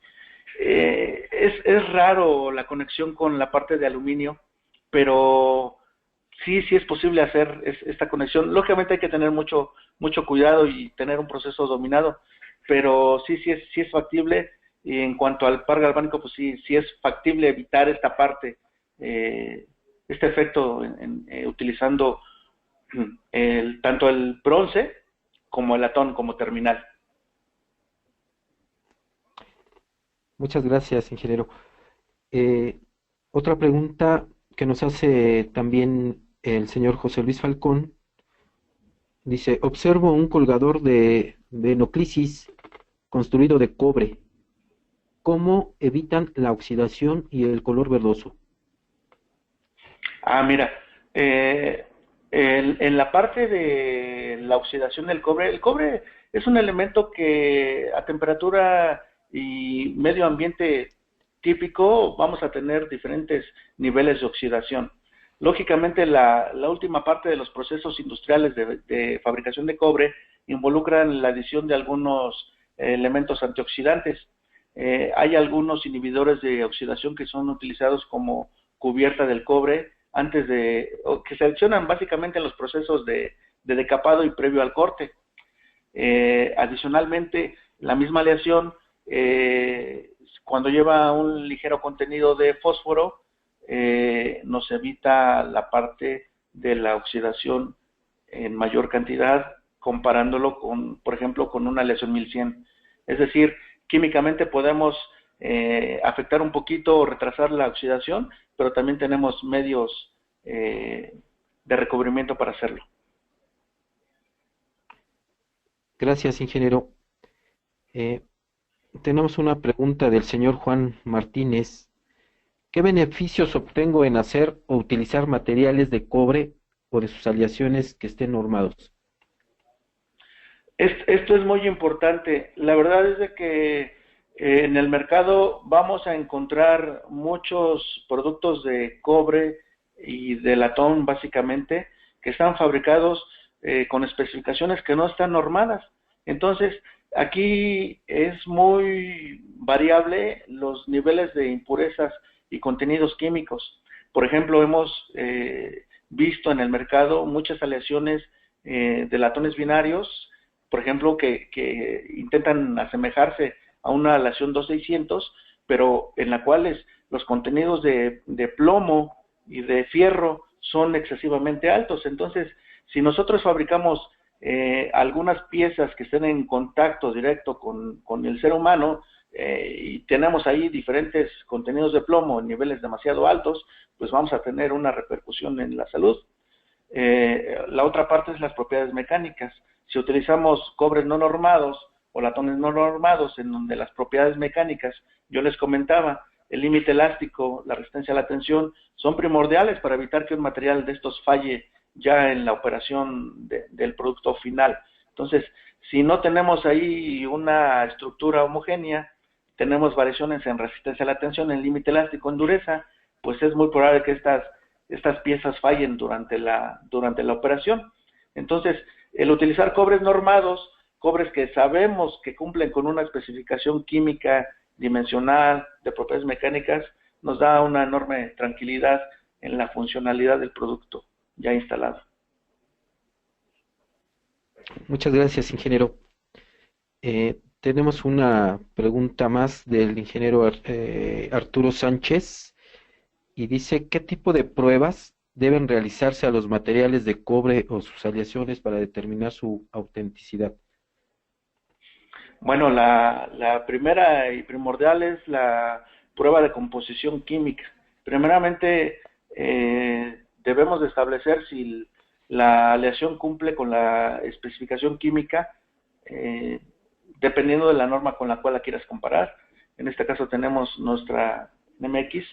es raro la conexión con la parte de aluminio, pero sí es posible hacer esta conexión. Lógicamente hay que tener mucho cuidado y tener un proceso dominado, pero sí es factible. Y en cuanto al par galvánico, pues sí es factible evitar esta parte, este efecto utilizando tanto el bronce como el latón como terminal. Muchas gracias, ingeniero. Otra pregunta que nos hace también el señor José Luis Falcón. Dice, observo un colgador de enoclisis construido de cobre. ¿Cómo evitan la oxidación y el color verdoso? Mira, en la parte de la oxidación del cobre, el cobre es un elemento que a temperatura y medio ambiente típico vamos a tener diferentes niveles de oxidación. Lógicamente, la última parte de los procesos industriales de fabricación de cobre involucran la adición de algunos elementos antioxidantes. Hay algunos inhibidores de oxidación que son utilizados como cubierta del cobre que se adicionan básicamente en los procesos de decapado y previo al corte. Adicionalmente, la misma aleación, cuando lleva un ligero contenido de fósforo, nos evita la parte de la oxidación en mayor cantidad, comparándolo con, por ejemplo, con una aleación 1100. Es decir, químicamente podemos afectar un poquito o retrasar la oxidación, pero también tenemos medios de recubrimiento para hacerlo. Gracias, ingeniero. Tenemos una pregunta del señor Juan Martínez. ¿Qué beneficios obtengo en hacer o utilizar materiales de cobre o de sus aleaciones que estén normados? Esto es muy importante. La verdad es de que en el mercado vamos a encontrar muchos productos de cobre y de latón, básicamente, que están fabricados con especificaciones que no están normadas. Entonces, aquí es muy variable los niveles de impurezas y contenidos químicos. Por ejemplo, hemos visto en el mercado muchas aleaciones de latones binarios, por ejemplo, que intentan asemejarse a una aleación 2600, pero en la cual los contenidos de plomo y de fierro son excesivamente altos. Entonces, si nosotros fabricamos algunas piezas que estén en contacto directo con el ser humano, y tenemos ahí diferentes contenidos de plomo en niveles demasiado altos, pues vamos a tener una repercusión en la salud. La otra parte es las propiedades mecánicas. Si utilizamos cobres no normados o latones no normados, en donde las propiedades mecánicas, yo les comentaba, el límite elástico, la resistencia a la tensión, son primordiales para evitar que un material de estos falle ya en la operación del producto final. Entonces, si no tenemos ahí una estructura homogénea, tenemos variaciones en resistencia a la tensión, en límite elástico, en dureza, pues es muy probable que estas piezas fallen durante la operación. Entonces, El utilizar cobres normados, cobres que sabemos que cumplen con una especificación química, dimensional, de propiedades mecánicas, nos da una enorme tranquilidad en la funcionalidad del producto ya instalado. Muchas gracias, ingeniero. Tenemos una pregunta más del ingeniero Arturo Sánchez y dice, ¿qué tipo de pruebas deben realizarse a los materiales de cobre o sus aleaciones para determinar su autenticidad? Bueno, la primera y primordial es la prueba de composición química. Primeramente, debemos de establecer si la aleación cumple con la especificación química, dependiendo de la norma con la cual la quieras comparar. En este caso tenemos nuestra NMX.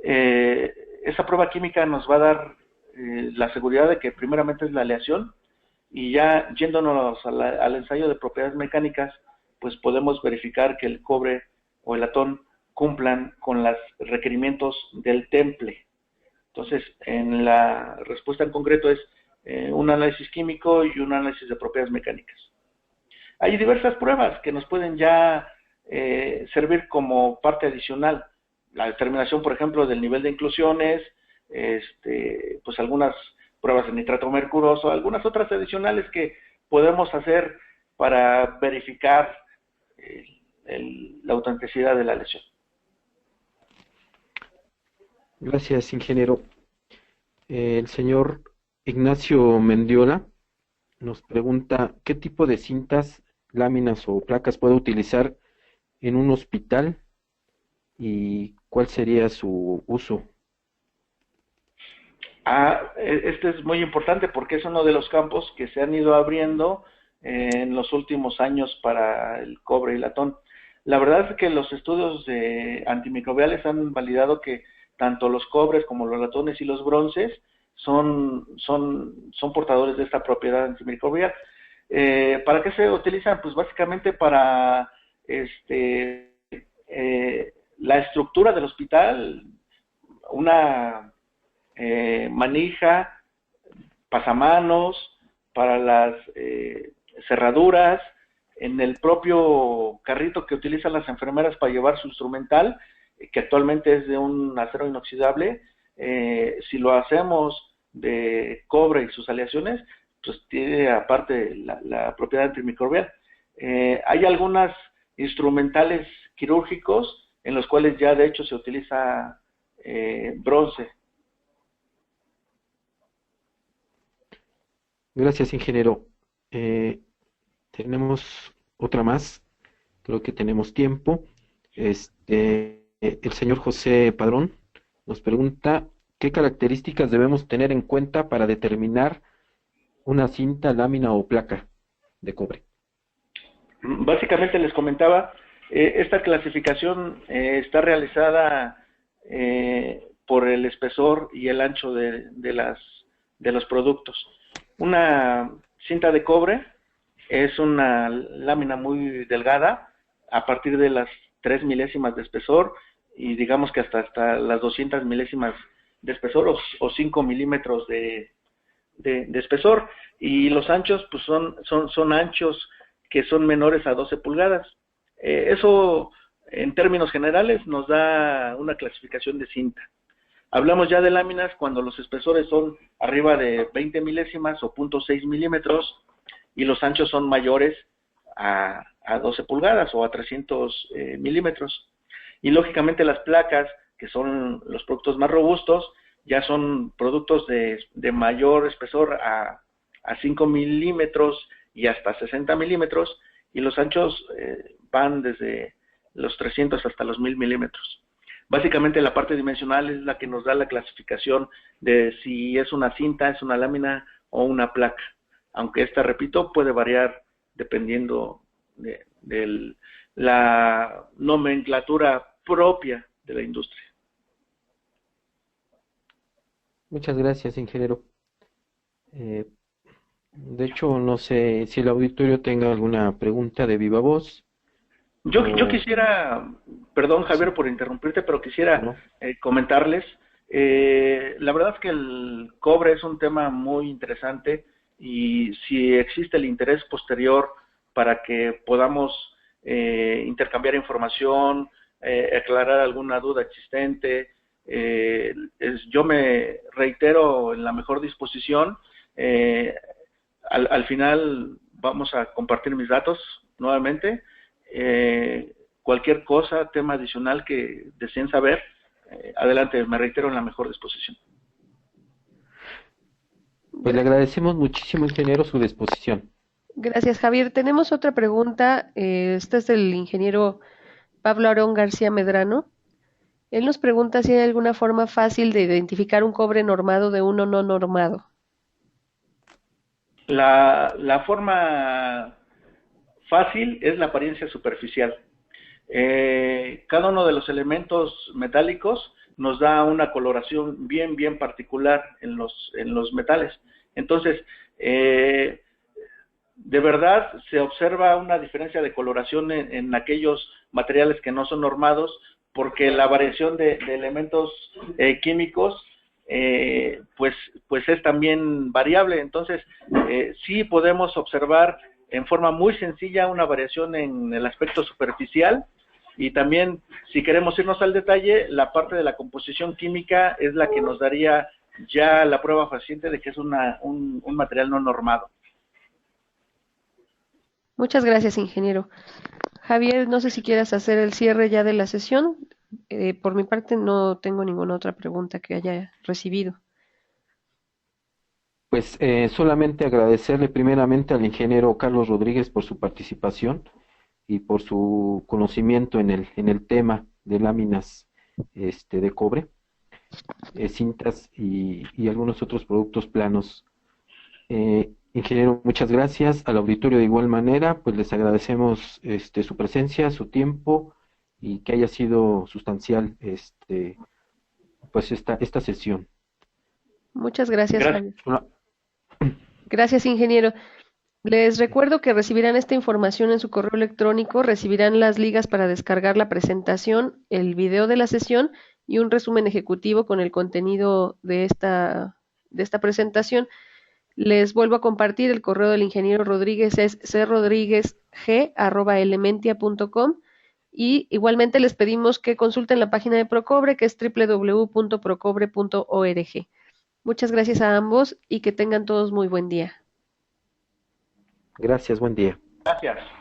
Esa prueba química nos va a dar la seguridad de que primeramente es la aleación, y ya yéndonos al ensayo de propiedades mecánicas, pues podemos verificar que el cobre o el latón cumplan con los requerimientos del temple. Entonces, en la respuesta en concreto es un análisis químico y un análisis de propiedades mecánicas. Hay diversas pruebas que nos pueden ya servir como parte adicional. La determinación, por ejemplo, del nivel de inclusiones, pues algunas pruebas de nitrato mercuroso, algunas otras adicionales que podemos hacer para verificar la autenticidad de la lesión. Gracias, ingeniero. El señor Ignacio Mendiola nos pregunta, ¿qué tipo de cintas, láminas o placas puede utilizar en un hospital y cuál sería su uso? Este es muy importante porque es uno de los campos que se han ido abriendo en los últimos años para el cobre y latón. La verdad es que los estudios antimicrobiales han validado que tanto los cobres como los latones y los bronces son portadores de esta propiedad antimicrobial. ¿Para qué se utilizan? Pues básicamente para la estructura del hospital, una manija, pasamanos, para las cerraduras, en el propio carrito que utilizan las enfermeras para llevar su instrumental, que actualmente es de un acero inoxidable. Si lo hacemos de cobre y sus aleaciones, pues tiene aparte la propiedad antimicrobial. Hay algunas instrumentales quirúrgicos en los cuales ya de hecho se utiliza bronce. Gracias, ingeniero. Tenemos otra más, creo que tenemos tiempo. El señor José Padrón nos pregunta, ¿qué características debemos tener en cuenta para determinar una cinta, lámina o placa de cobre? Básicamente les comentaba, esta clasificación está realizada por el espesor y el ancho de los productos. Una cinta de cobre es una lámina muy delgada, a partir de las 3 milésimas de espesor, y digamos que hasta las 200 milésimas de espesor, o 5 milímetros de espesor, y los anchos pues son anchos que son menores a 12 pulgadas. Eso en términos generales nos da una clasificación de cinta. Hablamos ya de láminas cuando los espesores son arriba de 20 milésimas o 0.6 milímetros y los anchos son mayores a 12 pulgadas o a 300 milímetros. Y lógicamente las placas, que son los productos más robustos, ya son productos de mayor espesor a 5 milímetros y hasta 60 milímetros, y los anchos van desde los 300 hasta los 1000 milímetros. Básicamente la parte dimensional es la que nos da la clasificación de si es una cinta, es una lámina o una placa, aunque esta, repito, puede variar dependiendo de la nomenclatura propia de la industria. Muchas gracias, ingeniero. De hecho, no sé si el auditorio tenga alguna pregunta de viva voz. Yo quisiera, perdón Javier por interrumpirte, pero quisiera comentarles, la verdad es que el cobre es un tema muy interesante y si existe el interés posterior para que podamos intercambiar información, aclarar alguna duda existente, yo me reitero en la mejor disposición. Al final vamos a compartir mis datos nuevamente. Cualquier cosa, tema adicional que deseen saber, adelante, me reitero en la mejor disposición. Pues le agradecemos muchísimo, ingeniero, su disposición. Gracias, Javier. Tenemos otra pregunta. Esta es del ingeniero Pablo Aarón García Medrano. Él nos pregunta si hay alguna forma fácil de identificar un cobre normado de uno no normado. La forma fácil es la apariencia superficial. Cada uno de los elementos metálicos nos da una coloración bien particular en los metales. Entonces, de verdad se observa una diferencia de coloración en aquellos materiales que no son normados, porque la variación de elementos químicos pues es también variable. Entonces, sí podemos observar en forma muy sencilla una variación en el aspecto superficial, y también, si queremos irnos al detalle, la parte de la composición química es la que nos daría ya la prueba fehaciente de que es un material no normado. Muchas gracias, ingeniero. Javier, no sé si quieras hacer el cierre ya de la sesión. Por mi parte no tengo ninguna otra pregunta que haya recibido. Pues solamente agradecerle primeramente al ingeniero Carlos Rodríguez por su participación y por su conocimiento en el tema de láminas de cobre, cintas y algunos otros productos planos. Ingeniero, muchas gracias. Al auditorio de igual manera, pues les agradecemos su presencia, su tiempo, y que haya sido sustancial pues esta sesión. Muchas gracias, Gracias. Javier. Gracias, ingeniero. Les recuerdo que recibirán esta información en su correo electrónico, recibirán las ligas para descargar la presentación, el video de la sesión y un resumen ejecutivo con el contenido de esta presentación. Les vuelvo a compartir el correo del ingeniero Rodríguez, es crodriguezg@elementia.com, y igualmente les pedimos que consulten la página de Procobre, que es www.procobre.org. Muchas gracias a ambos y que tengan todos muy buen día. Gracias, buen día. Gracias.